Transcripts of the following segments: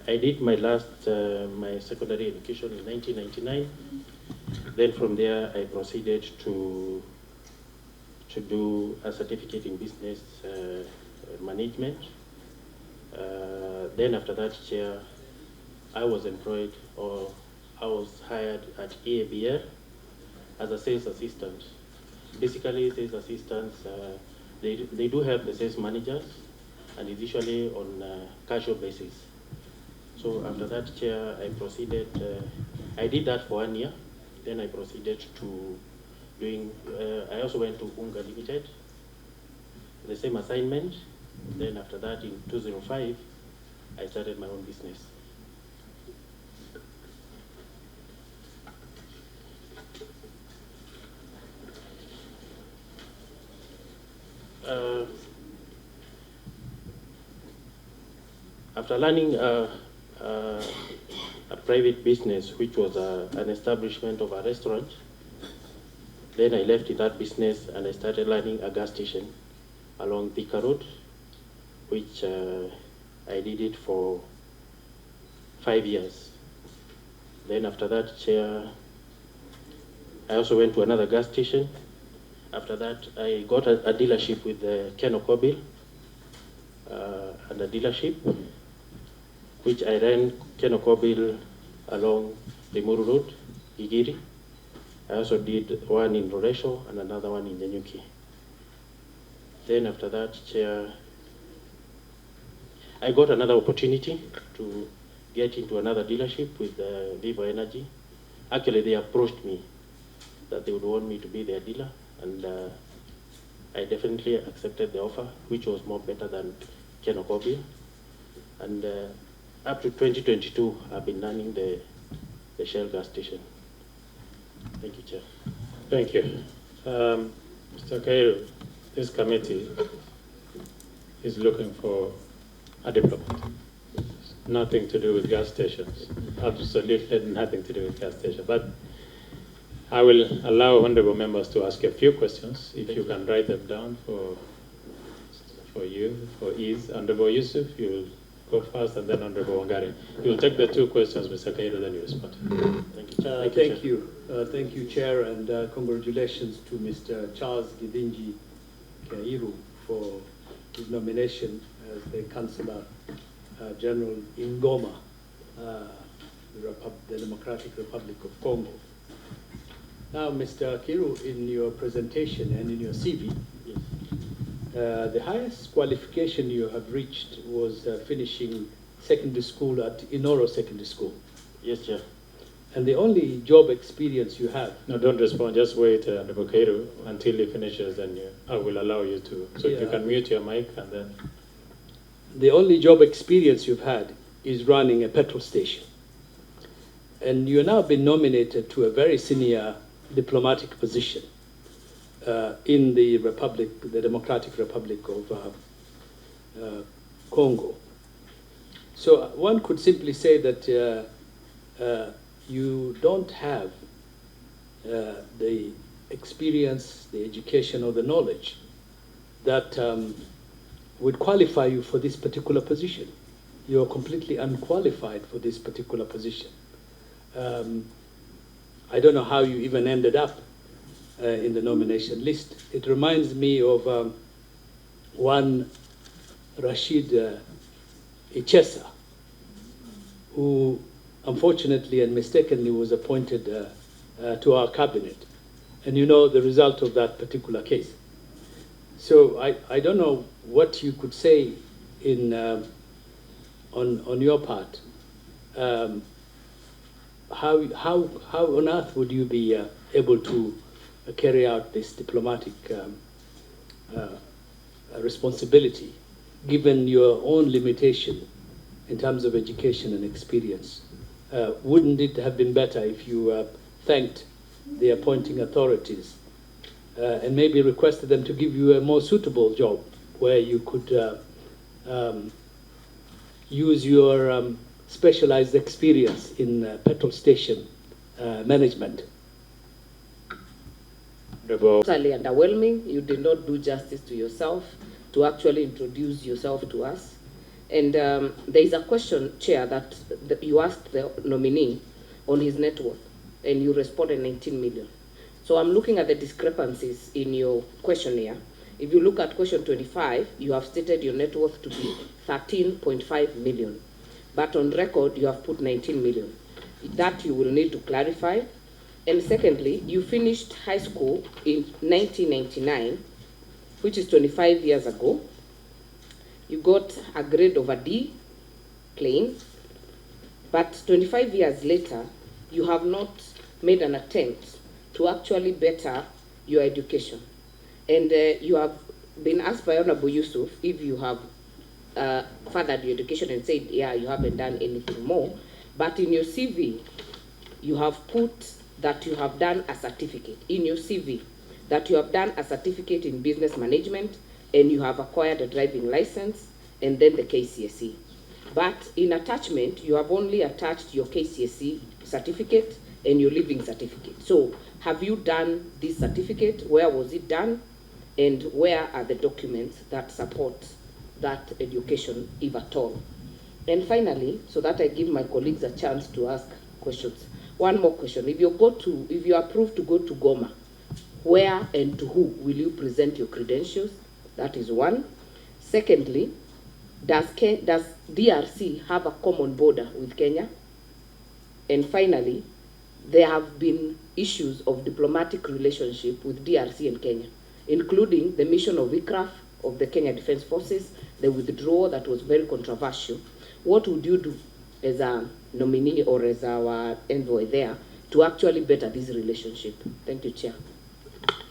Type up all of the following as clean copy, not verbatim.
I did my my secondary education in 1999. Then from there, I proceeded to do a certificate in business management. Then after that, Chair, I was employed, or I was hired at EABL as a sales assistant. Basically, sales assistants, they do have the sales managers, and it's usually on a casual basis. So after that, Chair, I proceeded, I did that for 1 year. Then I proceeded to doing, I also went to Unga Limited, the same assignment. Then after that, in 2005, I started my own business. After learning a private business, which was an establishment of a restaurant, then I left that business and I started learning a gas station along Thika Road, which I did it for 5 years. Then after that, Chair, I also went to another gas station. After that, I got a dealership with Ken Okobil, and a dealership, which I ran Ken Okobil along the Muru Road, Igiri. I also did one in Roresho and another one in Nyanyuki. Then after that, Chair, I got another opportunity to get into another dealership with Vivo Energy. Actually, they approached me that they would want me to be their dealer, and I definitely accepted the offer, which was more better than Ken Okobil. And up to 2022, I've been running the Shell gas station. Thank you, Chair. Thank you. Mr. Kairu, this committee is looking for a diplomat. Nothing to do with gas stations. Absolutely nothing to do with gas stations. But I will allow honorable members to ask a few questions. If you can write them down for ease. Honorable Yusuf, you will go first, and then Honorable Wangari. You will take the 2 questions, Mr. Kairu, then you respond. Thank you. Thank you, Chair, and congratulations to Mr. Charles Gidinji Kairu for his nomination as the Councillor General in Goma, the Democratic Republic of Congo. Now, Mr. Kairu, in your presentation and in your CV, Yes. The highest qualification you have reached was finishing secondary school at Inoro Secondary School. Yes, Chair. And the only job experience you have. No, don't respond. Just wait, Honorable Kairu, until he finishes, then I will allow you to. So if you can mute your mic, and then. The only job experience you've had is running a petrol station. And you've now been nominated to a very senior diplomatic position in the Democratic Republic of Congo. So one could simply say that you don't have the experience, the education, or the knowledge that would qualify you for this particular position. You're completely unqualified for this particular position. I don't know how you even ended up in the nomination list. It reminds me of one Rashid Ichesa, who unfortunately and mistakenly was appointed to our cabinet. And you know the result of that particular case. So I don't know what you could say in on your part. How on earth would you be able to carry out this diplomatic responsibility, given your own limitation in terms of education and experience? Wouldn't it have been better if you thanked the appointing authorities and maybe requested them to give you a more suitable job where you could use your specialized experience in petrol station management? Totally underwhelming. You did not do justice to yourself to actually introduce yourself to us. And there is a question, Chair, that you asked the nominee on his net worth, and you responded 19 million. So I'm looking at the discrepancies in your questionnaire. If you look at question 25, you have stated your net worth to be 13.5 million. But on record, you have put 19 million. That you will need to clarify. And secondly, you finished high school in 1999, which is 25 years ago. You got a grade of a D, plain, but 25 years later, you have not made an attempt to actually better your education. And you have been asked by Honorable Yusuf if you have furthered your education and said, yeah, you haven't done anything more. But in your CV, you have put that you have done a certificate. In your CV, that you have done a certificate in business management, and you have acquired a driving license, and then the KCSE. But in attachment, you have only attached your KCSE certificate and your living certificate. So have you done this certificate? Where was it done? And where are the documents that support that education, if at all? And finally, so that I give my colleagues a chance to ask questions. One more question. If you are approved to go to Goma, where and to who will you present your credentials? That is one. Secondly, does DRC have a common border with Kenya? And finally, there have been issues of diplomatic relationship with DRC and Kenya, including the mission of ICRAF of the Kenya Defense Forces, the withdrawal that was very controversial. What would you do as a nominee or as our envoy there to actually better this relationship? Thank you, Chair.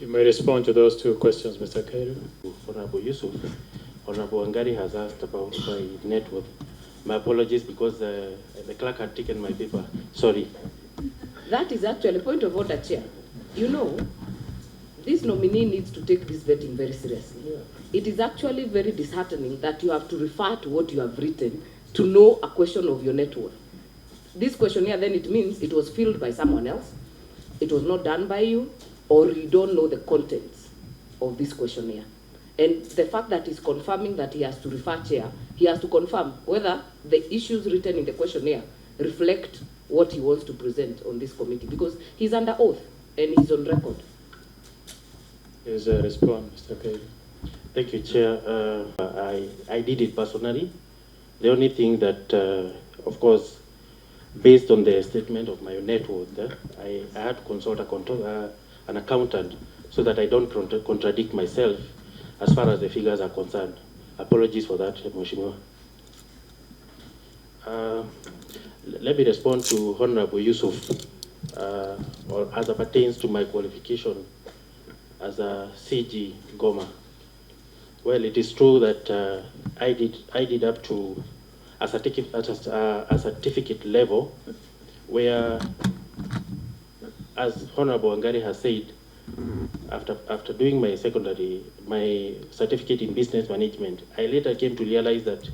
You may respond to those two questions, Mr. Kairu. Honorable Yusuf, Honorable Wangari has asked about my net worth. My apologies because the clerk had taken my paper. Sorry. That is actually a point of order, Chair. You know, this nominee needs to take this vetting very seriously. Yeah. It is actually very disheartening that you have to refer to what you have written to know a question of your net worth. This questionnaire, then it means it was filled by someone else, it was not done by you, or you don't know the contents of this questionnaire. And the fact that he's confirming that he has to refer, Chair, he has to confirm whether the issues written in the questionnaire reflect what he wants to present on this committee, because he's under oath and he's on record. Is a response, Mr. Kairu. Thank you, Chair. I did it personally. The only thing that, of course, based on the statement of my net worth, I had to consult an accountant so that I don't contradict myself as far as the figures are concerned. Apologies for that, Mheshimiwa. Let me respond to Honorable Yusuf or as it pertains to my qualification as a CG Goma. Well, it is true that I did up to a certificate level, where, as Honorable Wangari has said, after doing my certificate in business management, I later came to realize that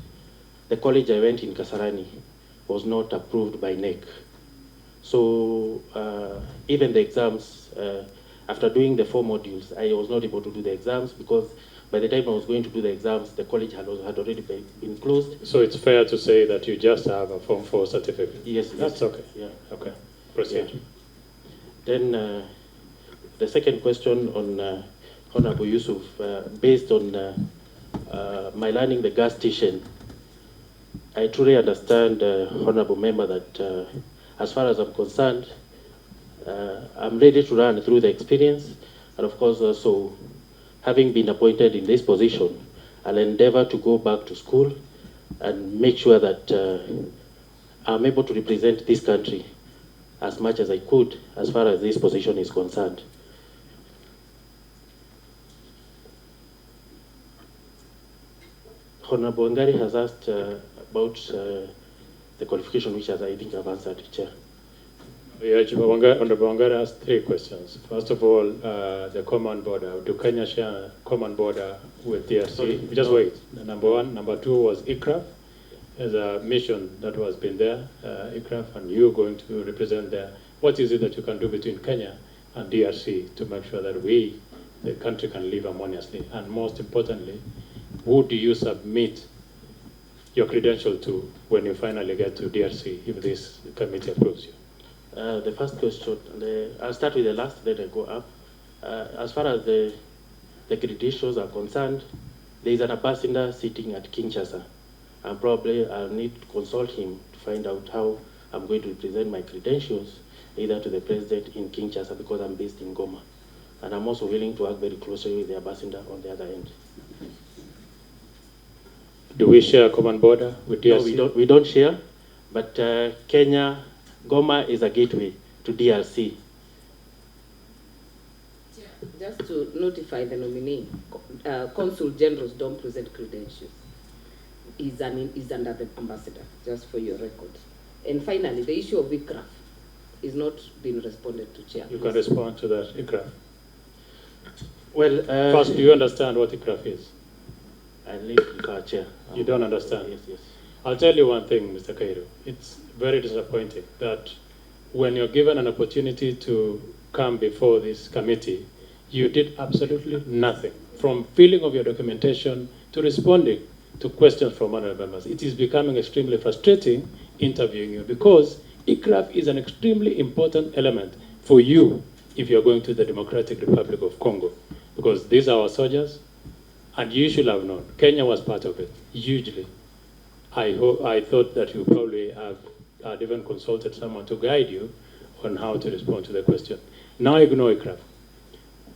the college I went in Kasarani was not approved by NEC. So even the exams, after doing the 4 modules, I was not able to do the exams because by the time I was going to do the exams, the college had already been closed. So it's fair to say that you just have a Form 4 certificate? Yes. That's okay. Yeah. Okay. Proceed. Yeah. Then the second question on Honorable Yusuf, based on my learning the gas station, I truly understand, Honorable Member, that as far as I'm concerned, I'm ready to run through the experience, and of course also, having been appointed in this position, I'll endeavor to go back to school and make sure that I'm able to represent this country as much as I could as far as this position is concerned. Honorable Ngari has asked about the qualification, which I think I've answered, Chair. Honorable Wangari asked 3 questions. First of all, the common border. Do Kenya share a common border with DRC? Sorry, just wait. Number 1. Number 2 was ICRAF. There's a mission that has been there, ICRAF, and you're going to represent there. What is it that you can do between Kenya and DRC to make sure that we, the country, can live harmoniously? And most importantly, who do you submit your credential to when you finally get to DRC, if this committee approves you? The first question, I'll start with the last, then I go up. As far as the credentials are concerned, there is an ambassador sitting at Kinshasa, and probably I'll need to consult him to find out how I'm going to present my credentials, either to the president in Kinshasa, because I'm based in Goma. And I'm also willing to work very closely with the ambassador on the other end. Do we share a common border with DRC? No, we don't share, but Kenya, Goma is a gateway to DRC. Just to notify the nominee, consul generals don't present credentials. Is under the ambassador, just for your record. And finally, the issue of ICRAF is not being responded to, Chair. You can respond to that, ICRAF. Well, first, do you understand what ICRAF is? I leave with our Chair. You don't understand? Yes, yes. I'll tell you one thing, Mr. Cairo. It's very disappointing that when you're given an opportunity to come before this committee, you did absolutely nothing, from filling of your documentation to responding to questions from other members. It is becoming extremely frustrating interviewing you, because ICRAF is an extremely important element for you if you're going to the Democratic Republic of Congo, because these are our soldiers, and you should have known. Kenya was part of it, hugely. I thought that you probably had even consulted someone to guide you on how to respond to the question. Now ignore ICRAF.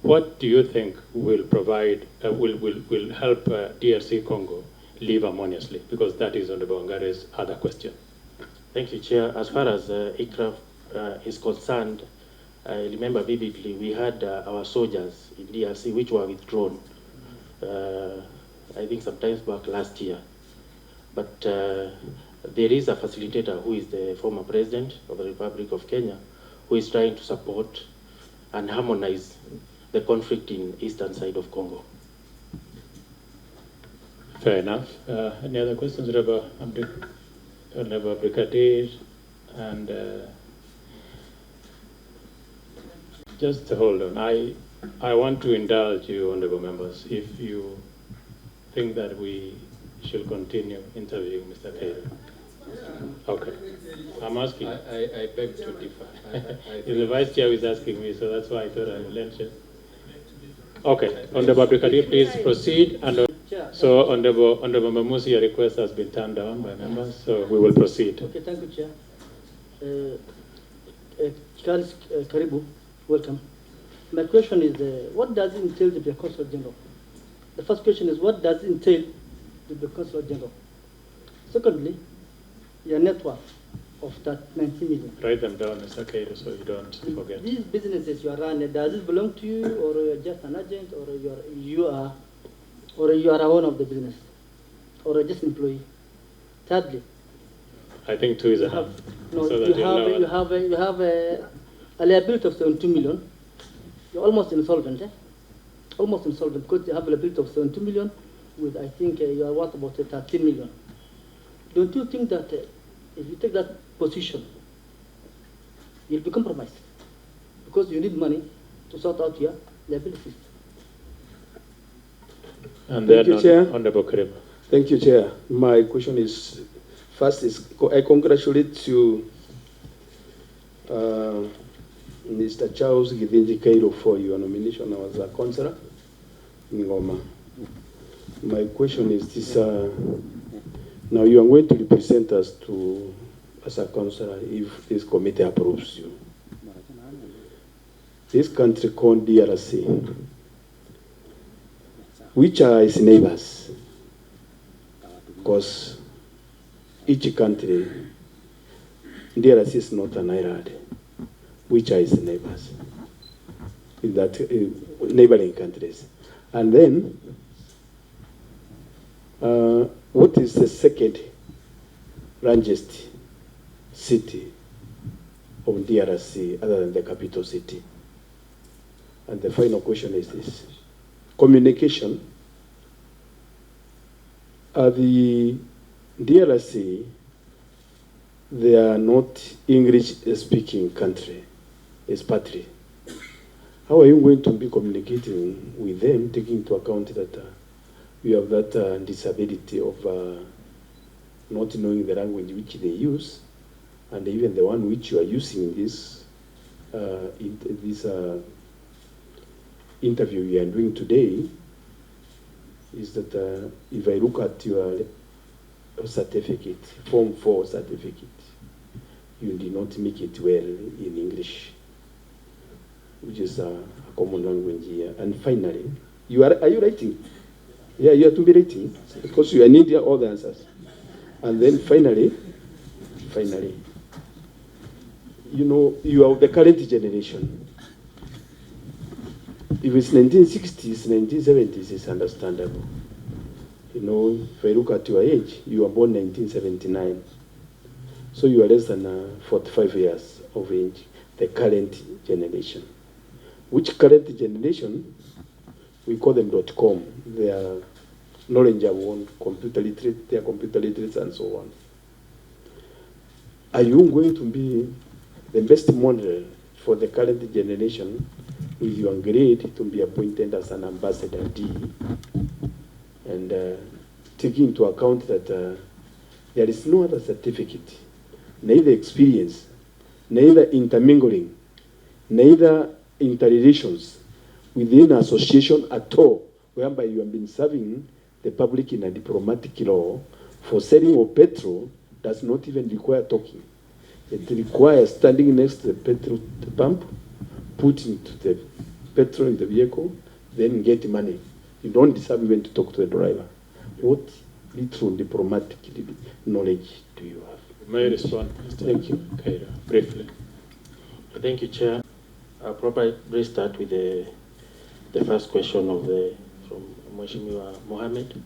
What do you think will provide, will help DRC Congo live harmoniously? Because that is on the Bongare's other question. Thank you, Chair. As far as ICRAF is concerned, I remember vividly we had our soldiers in DRC which were withdrawn, I think sometimes back last year. But there is a facilitator who is the former president of the Republic of Kenya, who is trying to support and harmonize the conflict in eastern side of Congo. Fair enough. Any other questions, Honorable Brigadier? And just hold on. I want to indulge you, honorable members, if you think that we should continue interviewing Mr. Taylor. Okay. I'm asking. I beg to differ. The Vice Chair is asking me, so that's why I thought I would mention. Okay. Honorable Brigadier, please proceed. And so, Honorable Mamusi, your request has been turned down by members, so we will proceed. Okay, thank you, Chair. Charles Karibu, welcome. My question is, what does it entail to be a Consul General? The first question is, what does it entail to be a Consul General? Secondly, your net worth of that 90 million. Write them down, Mr. Kato, so you don't forget. These businesses you are running, does it belong to you, or you're just an agent, or you are a owner of the business, or just an employee? Thirdly, I think 2 is enough. No, so you have a liability of 72 million. You're almost insolvent, Almost insolvent, because you have a liability of 72 million with, I think, you are worth about 13 million. Don't you think that if you take that position, you'll be compromised? Because you need money to sort out your liabilities. And Thank you, Chair. Honorable Karim. Thank you, Chair. My question is, first is, I congratulate you, Mr. Charles Githinji Cairo, for your nomination as a consular in Goma. My question is this, now you are going to represent us as a consular if this committee approves you. This country called DRC, which are its neighbors, because each country, DRC is not an island, which are its neighbors, in that neighboring countries. And then, what is the second largest city of DRC other than the capital city? And the final question is this. Communication. The DRC, they are not English-speaking country, it's country. How are you going to be communicating with them, taking into account that you have that disability of not knowing the language which they use, and even the one which you are using this interview you are doing today, is that if I look at your certificate, Form 4 certificate, you did not make it well in English, which is a common language here. And finally, are you writing? Yeah, you have to be writing, because you need all the answers. And then finally, you know, you are the current generation. If it's 1960s, 1970s, it's understandable. You know, if I look at your age, you were born 1979. So you are less than 45 years of age, the current generation. Which current generation? We call them .com. They are knowledgeable, computer literate, they are computer literates and so on. Are you going to be the best model for the current generation with your grade to be appointed as an ambassador D, and taking into account that there is no other certificate, neither experience, neither intermingling, neither interrelations within association at all, whereby you have been serving the public in a diplomatic law. For selling of petrol does not even require talking. It requires standing next to the petrol pump, putting the petrol in the vehicle, then get money. You don't deserve even to talk to the driver. What little diplomatic knowledge do you have? May I respond? Thank you. Okay, briefly. Thank you, Chair. I'll probably start with the first question from Mheshimiwa Mohammed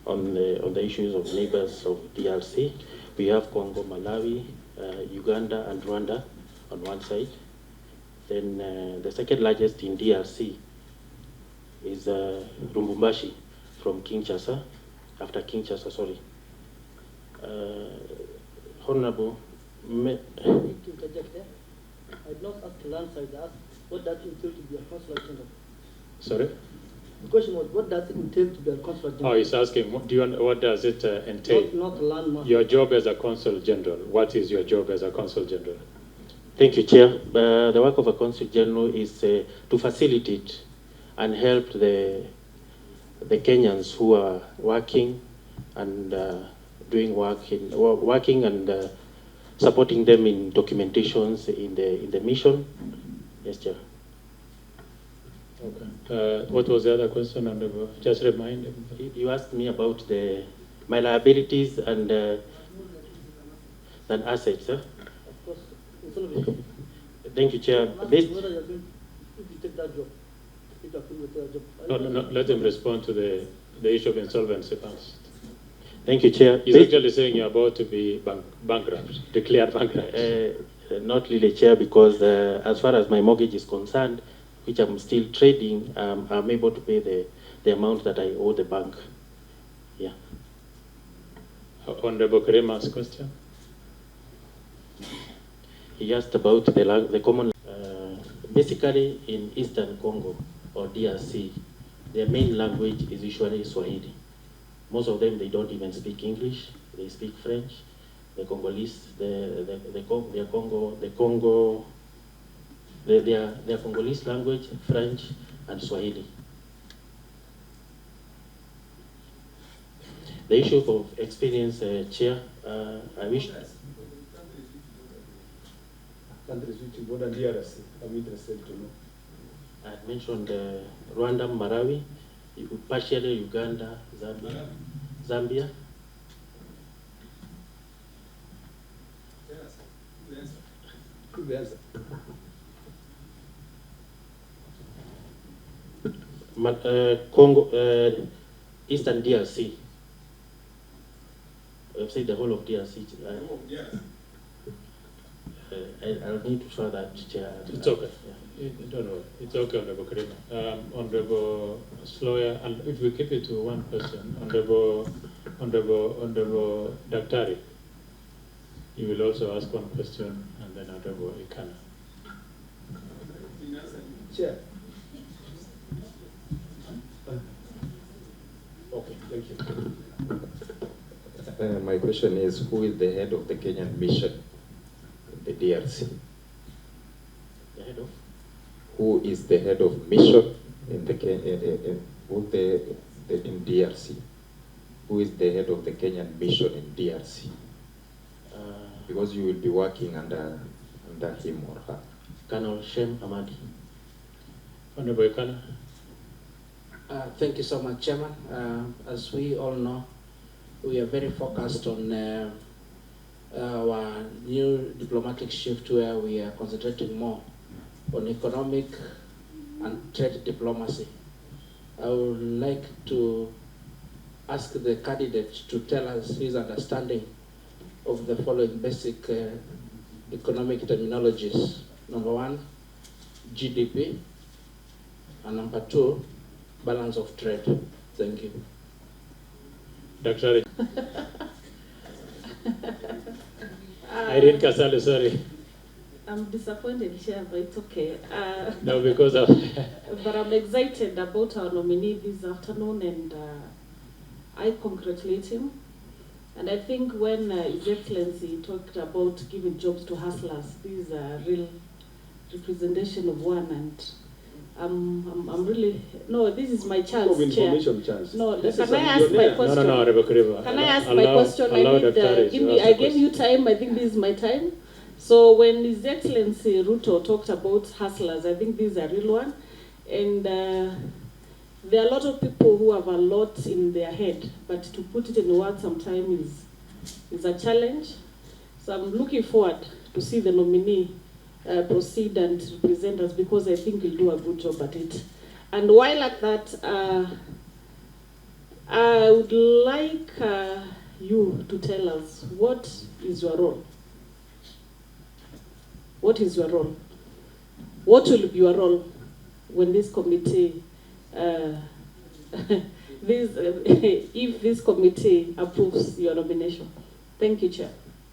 on the issues of neighbors of DRC. We have Congo, Malawi, Uganda, and Rwanda on one side. Then the second largest in DRC is Lubumbashi from Kinshasa, after Kinshasa, sorry. Honorable, To interject there, I'd not asked to learn side, I asked what does it entail to be a consular general? Sorry? The question was, what does it entail to be a consular general? Oh, he's asking, what does it entail? Not a landmaster. Your job as a consul general. What is your job as a consul general? thank you, Chair. The work of a Consul General is to facilitate and help the Kenyans who are working and doing working and supporting them in documentations in the mission. Yes, Chair. Okay. What was the other question? Just remind everybody. You asked me about my liabilities and assets. Huh? Of course, insolvency. Thank you, Chair. I'm asking Based, whether you're going, if you take that job, if you're going to take that job. No. Let him respond to the issue of insolvency first. thank you, Chair. He's actually saying you're about to be bankrupt, declared bankrupt. Not really, Chair, because as far as my mortgage is concerned, which I'm still trading, I'm able to pay the amount that I owe the bank. Yeah. Honorable Karema's question. He asked about the common. Basically, in Eastern Congo or DRC, their main language is usually Swahili. Most of them, they don't even speak English. They speak French. The Congolese, their Congolese language, French, and Swahili. The issue of experience, Chair, I wish. Countries which border DRC, I'm interested to know. I mentioned Rwanda, Malawi, partially Uganda, Zambia. Good answer. Congo, Eastern DRC. I've said the whole of DRC. I'll need to show that, Chair. It's okay. Yeah. Don't worry. It's okay, Honorable Karema. Honorable Sloya, and if we keep it to one person, Honorable Daktari, you will also ask one question, and then Honorable Ikana. Chair. Okay, thank you. My question is, who is the head of the Kenyan mission in the DRC? The head of? Who is the head of mission in the in DRC? Who is the head of the Kenyan mission in DRC? Because you will be working under him or her. Colonel Shem Hamadi. Honorable Ikana. Thank you so much, Chairman. As we all know, we are very focused on our new diplomatic shift where we are concentrating more on economic and trade diplomacy. I would like to ask the candidate to tell us his understanding of the following basic economic terminologies. Number one, GDP, and number two, balance of trade. Thank you. Dr. Irene Kasale, sorry. I'm disappointed here, but it's okay. No, because of... But I'm excited about our nominee this afternoon, and I congratulate him. And I think when His Excellency talked about giving jobs to hustlers, this is a real representation of one, and I'm really, no, this is my chance, Chair. Chance. No, This can is I ask my No, question? Rebecca. Can I ask my question? I gave you time. I think this is my time. So when His Excellency Ruto talked about hustlers, I think this is a real one. And there are a lot of people who have a lot in their head, but to put it in words sometimes is a challenge. So I'm looking forward to see the nominee proceed and represent us, because I think he'll do a good job at it. And while at that, I would like you to tell us, what is your role? What is your role? What will be your role when this committee, if this committee approves your nomination? Thank you, Chair.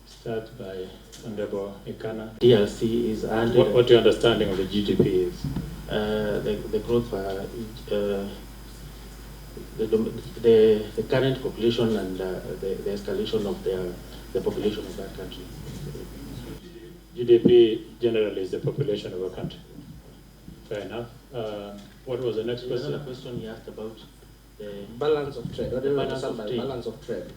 Start by Honorable Ikana. DRC is under What your understanding of the GDP is? the growth, the current population and the escalation of the population of that country. GDP generally is the population of a country. Fair enough. What was the next There's question? another question he asked about the Balance of trade. What do you balance understand of by trade. balance of trade?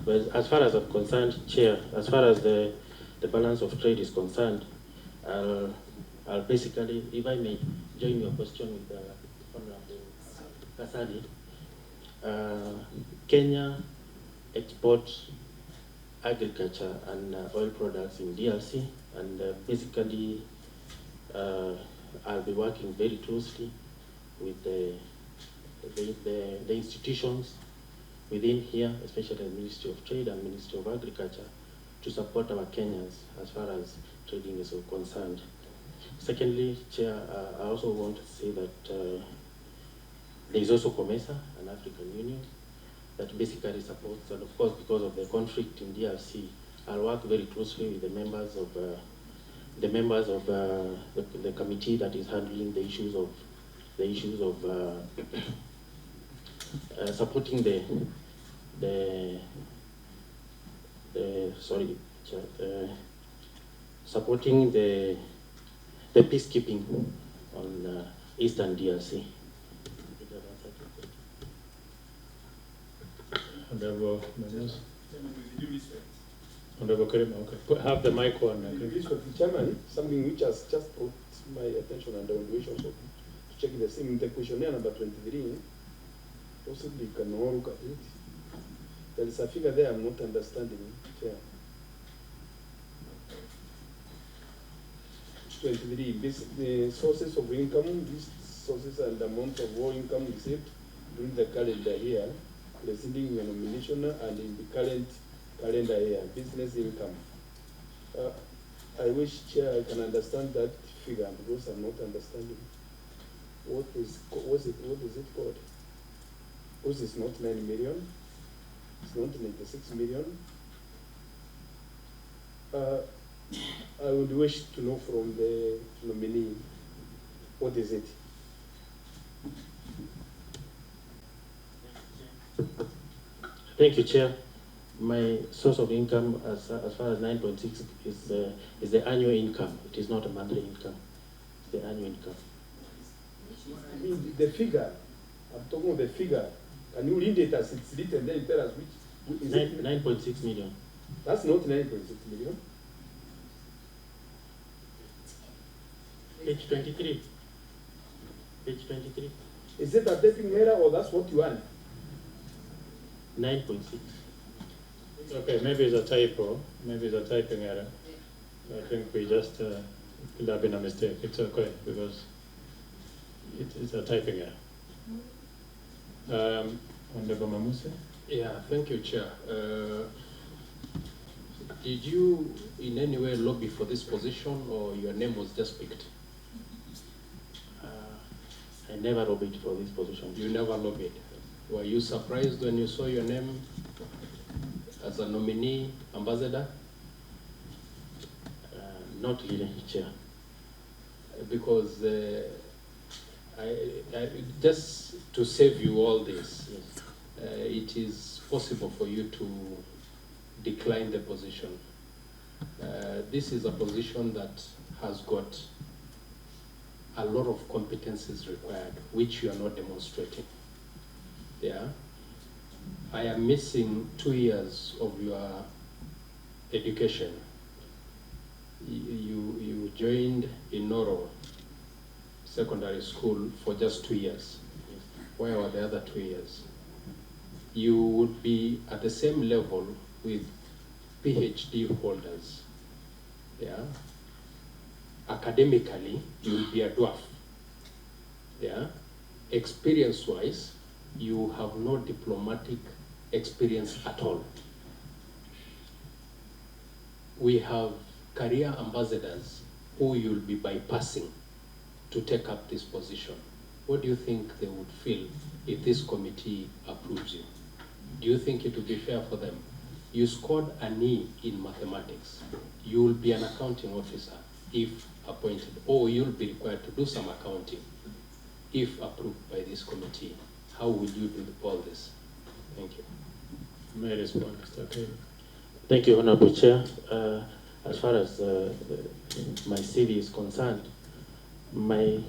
Well, as far as I'm concerned, Chair, as far as the balance of trade is concerned, I'll basically, if I may join your question with Honorable Kasadi, Kenya exports agriculture and oil products in DRC, and basically I'll be working very closely with the institutions within here, especially the Ministry of Trade and Ministry of Agriculture, to support our Kenyans as far as trading is concerned. Secondly, Chair, I also want to say that there is also COMESA, an African Union, that basically supports, and of course because of the conflict in DRC, I'll work very closely with the members of the committee that is handling the issues of supporting supporting the peacekeeping on Eastern DRC. Honorable Menez. Honorable Karima, okay. Have the mic on. Chairman, something which has just brought my attention and I wish also to check the same, the questionnaire number 23, possibly you can all look at it. There is a figure there I'm not understanding, Chair. 23, the sources of income, these sources and amount of raw income received during the calendar year, preceding your nomination and in the current calendar year, business income. I wish, Chair, I can understand that figure because I'm not understanding. What is it called? Because it's not 9 million, it's not 96 million. I would wish to know from the nominee, what is it? Thank you, Chair. My source of income, as far as 9.6 is the annual income. It is not a monthly income. It's the annual income. I mean, the figure, I'm talking about the figure. Can you read it as it's written, then tell us which is 9.6 million. That's not 9.6 million. Page 23. Page 23. Is it a dating error or that's what you want? 9.6. Okay, maybe it's a typo, maybe it's a typing error. I think we just could have been a mistake. It's okay because it's a typing error. Honorable Mamuse? Yeah, thank you, Chair. Did you in any way lobby for this position, or your name was just picked? I never lobbied for this position. You never lobbied. Were you surprised when you saw your name as a nominee ambassador? Not really, Chair. Because just to save you all this, Yes. it is possible for you to decline the position. This is a position that has got a lot of competencies required, which you are not demonstrating. Yeah, I am missing 2 years of your education. You joined in Noro Secondary School for just 2 years. Where were the other 2 years? You would be at the same level with PhD holders. Yeah. Academically, you will be a dwarf. Yeah. Experience-wise, you have no diplomatic experience at all. We have career ambassadors who you'll be bypassing to take up this position. What do you think they would feel if this committee approves you? Do you think it would be fair for them? You scored an E in mathematics. You will be an accounting officer if appointed, or you'll be required to do some accounting if approved by this committee. How will you do all this? Thank you. May I respond, Mr. Kayo? Thank you, Honorable Chair. As far as my CV is concerned, my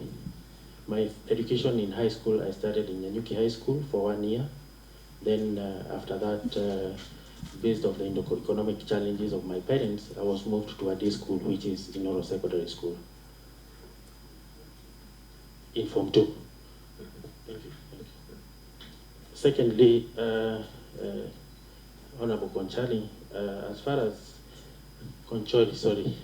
education in high school, I started in Nyanyuki High School for 1 year. Then after that, based on the economic challenges of my parents, I was moved to a day school, which is Noro Secondary School, in Form 2. Thank you. Thank you. Secondly, Honorable Conchali, as far as Concholi, sorry.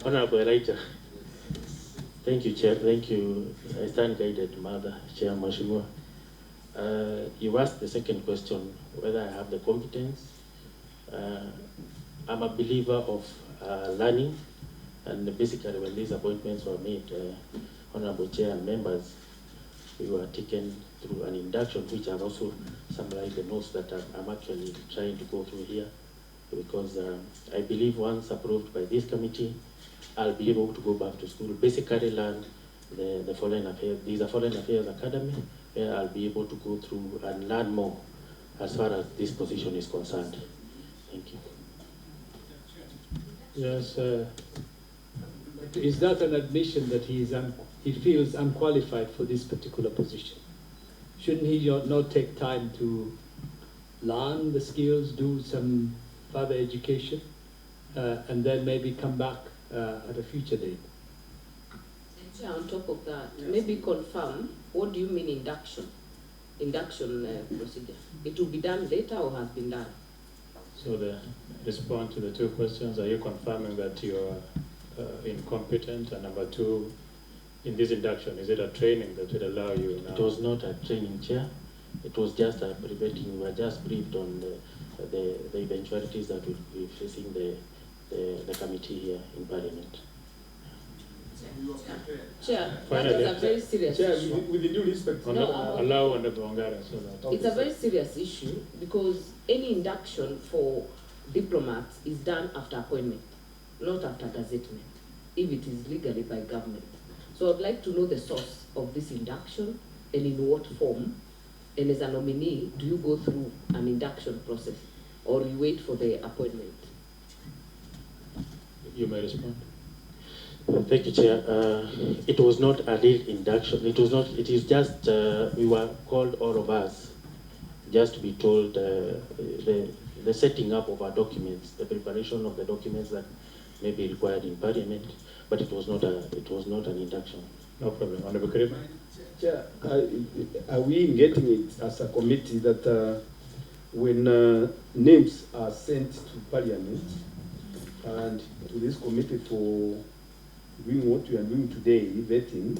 Honorable Writer. Thank you, Chair. Thank you. I stand guided, Mother, Chair Mashimua. You asked the second question, whether I have the competence. I'm a believer of learning, and basically when these appointments were made, Honorable Chair and members, we were taken through an induction, which I've also summarized the notes that I'm actually trying to go through here, because I believe once approved by this committee, I'll be able to go back to school, basically learn the Foreign Affairs. These are Foreign Affairs Academy, where I'll be able to go through and learn more as far as this position is concerned. Thank you. Yes. Is that an admission that he feels unqualified for this particular position? Shouldn't he not take time to learn the skills, do some further education, and then maybe come back at a future date? Chair, on top of that, maybe confirm, what do you mean induction? Induction procedure. It will be done later or has been done? So the respond to the two questions, are you confirming that you are incompetent? And number two, in this induction, is it a training that would allow you now? It was not a training, Chair. It was just a briefing. We were just briefed on the eventualities that will be facing the committee here in Parliament. Chair, that is a very serious issue. With the due respect, allow under Bongara so that. It's a very serious issue because any induction for diplomats is done after appointment, not after gazettement, if it is legally by government. So I'd like to know the source of this induction and in what form, And as a nominee, do you go through an induction process or you wait for the appointment? You may respond. Thank you, Chair. It was not a real induction. It was not. It is just we were called, all of us, just to be told the setting up of our documents, the preparation of the documents that may be required in Parliament. But it was not an induction. No problem. Honorable Karima. Chair, are we getting it as a committee that when names are sent to Parliament and to this committee for doing what we are doing today, vetting,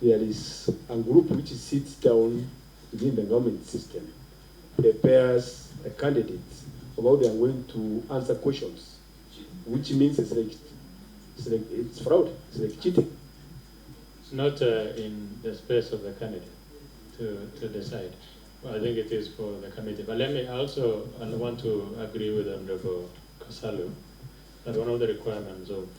there is a group which sits down within the government system, prepares a candidate about they are going to answer questions, which means it's fraud, it's like cheating. It's not in the space of the candidate to decide. Well, I think it is for the committee. But let me also, I want to agree with Honorable Kasalo that one of the requirements of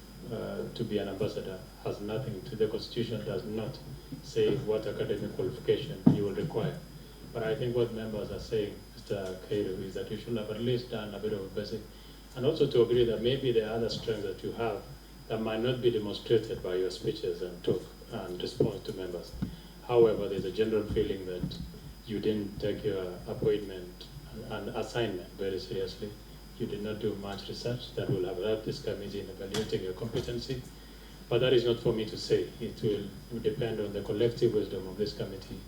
to be an ambassador has nothing to the Constitution, does not say what academic qualification you will require. But I think what members are saying, Mr. Cairo, is that you should have at least done a bit of a basic, and also to agree that maybe there are other strengths that you have that might not be demonstrated by your speeches and talk and response to members. However, there's a general feeling that you didn't take your appointment and assignment very seriously. You did not do much research that will have helped this committee in evaluating your competency. But that is not for me to say. It will depend on the collective wisdom of this committee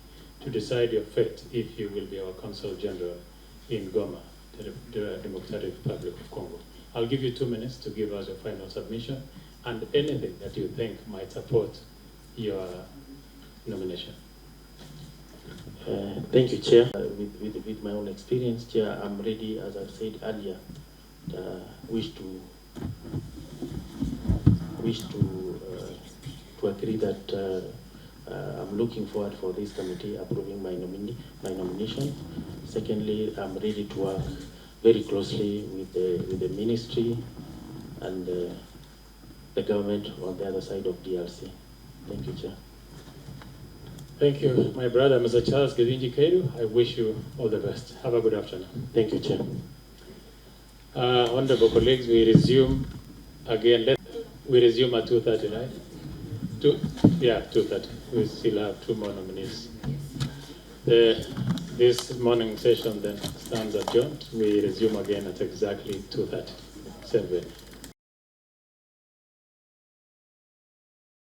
to decide your fate if you will be our Consul General in Goma, the Democratic Republic of Congo. I'll give you 2 minutes to give us your final submission and anything that you think might support your nomination. Thank you, Chair. With my own experience, Chair, I'm ready, as I've said earlier, wish to agree that I'm looking forward for this committee approving my nomination. Secondly, I'm ready to work very closely with the ministry and the government on the other side of DRC. Thank you, Chair. Thank you, my brother, Mr. Charles Gedinji Keiru. I wish you all the best. Have a good afternoon. Thank you, Chair. Honorable colleagues, we resume again. We resume at 2:30, right? 2:30. We still have 2 more nominees. This morning session then stands adjourned. We resume again at exactly 2:30. Same way.